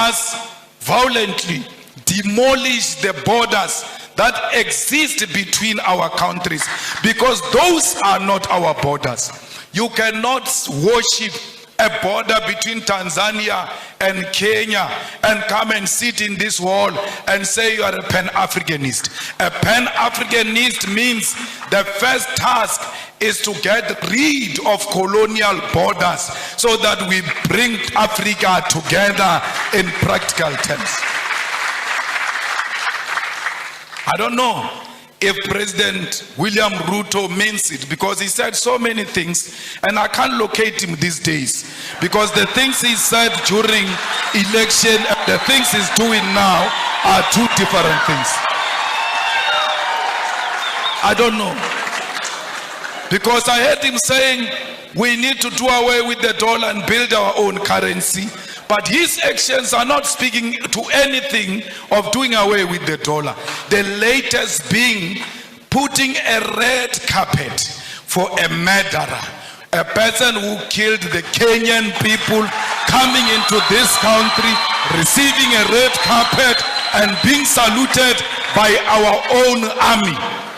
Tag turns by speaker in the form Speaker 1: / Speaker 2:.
Speaker 1: must violently demolish the borders that exist between our countries, because those are not our borders. You cannot worship a border between Tanzania and Kenya and come and sit in this hall and say you are a Pan-Africanist. A Pan-Africanist means the first task is to get rid of colonial borders so that we bring Africa together in practical terms. I don't know if President William Ruto means it, because he said so many things and I can't locate him these days, because the things he said during election and the things he's doing now are two different things. I don't know, because I heard him saying we need to do away with the dollar and build our own currency, but his actions are not speaking to anything of doing away with the dollar. The latest being putting a red carpet for a murderer, a person who killed the Kenyan people, coming into this country, receiving a red carpet and being saluted by our own army.